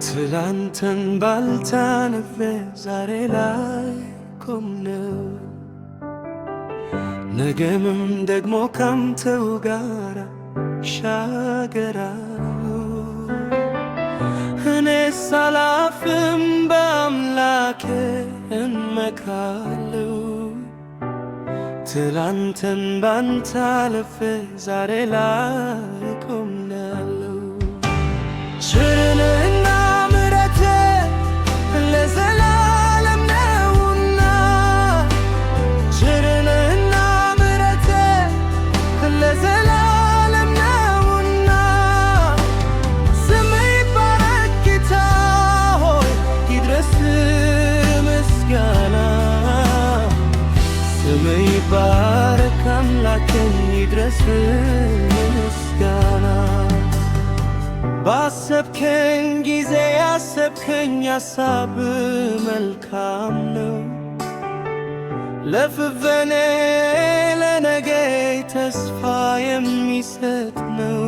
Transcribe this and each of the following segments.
ትላንትን ባልታነፌ ዛሬ ላይ ቆምነው ነገምም ደግሞ ካንተው ጋር ሻገራለሁ። እኔስ አላፍርም በአምላኬ እመካለሁ። ትላንትን ባንተ አልፌ ዛሬ ላይ ቆሜያለሁ። ቸርነትና ምሕረትህ ለዘላለም ነውና፣ ቸርነትና ምሕረትህ ለዘላለም ነውና፣ ስምህ ይባረክ ጌታ ሆይ ይድረስህ ምስጋና። ስምህ ይባረክ አምላኬ ይድረስህ ምስጋና። ባሰብከኝ ጊዜ ያሰብከኝ ሐሳብ መልካም ነው። ለፍበኔ ለነገ ተስፋ የሚሰጥ ነው።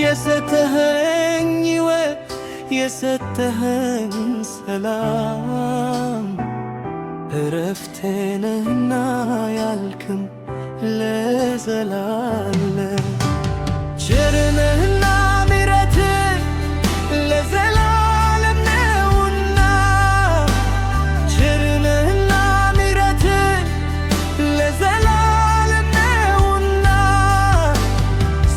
የሰጠኸኝ ሕይወት የሰጠኸኝ ሰላም እረፍቴ ነህና ያልክም ለዘላለም። ቸርነህና ምሕረትህ ለዘላለም ነውና፣ ቸርነህና ምሕረትህ ለዘላለም ነውና፣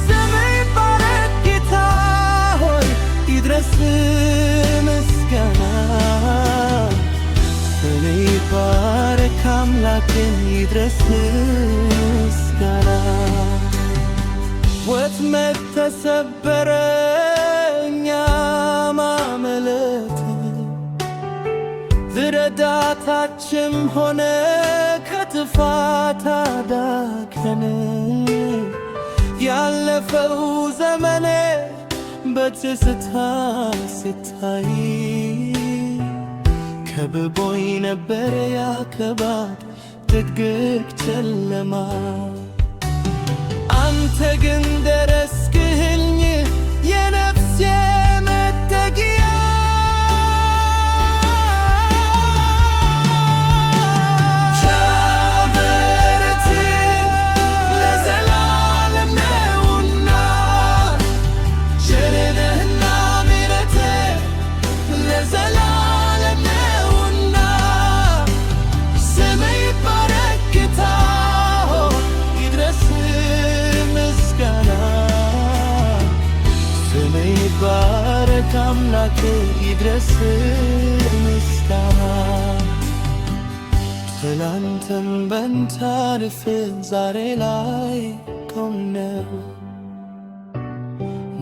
ስምህ ይባረክ ጌታ ሆይ ይድረስህ ምስጋና። ስምህ ይባረክ አምላኬ ይድረስህ ምስጋና። ወጥመድ ተሰበረ እኛም አመለጥን፣ ረዳታችን ሆነ ከጥፋት አዳንከን። ያለፈው ዘመኔ በትዝታ ሲታይ ከብቦኝ ነበር ያ ከባድ ድቅድቅ ጨለማ። አንተ ግን ደረስክልኝ የነፍሴ መጠጊያ። ቸርነትህ ለዘላለም ነውና፣ ቸርነህና ምሕረትህ ለዘላለም ነውና፣ ስምህ ይባረክ ጌታ ሆይ ይድረስህ ምስጋና። ስምህ ይባረክ አምላኬ ይድረስህ ምስጋና። ትላንትን ባንተ አልፌ ዛሬ ላይ ቆሜያለሁ፣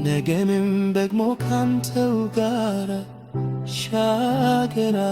ነገንም ደግሞ ካንተው ጋር ሻገራለሁ።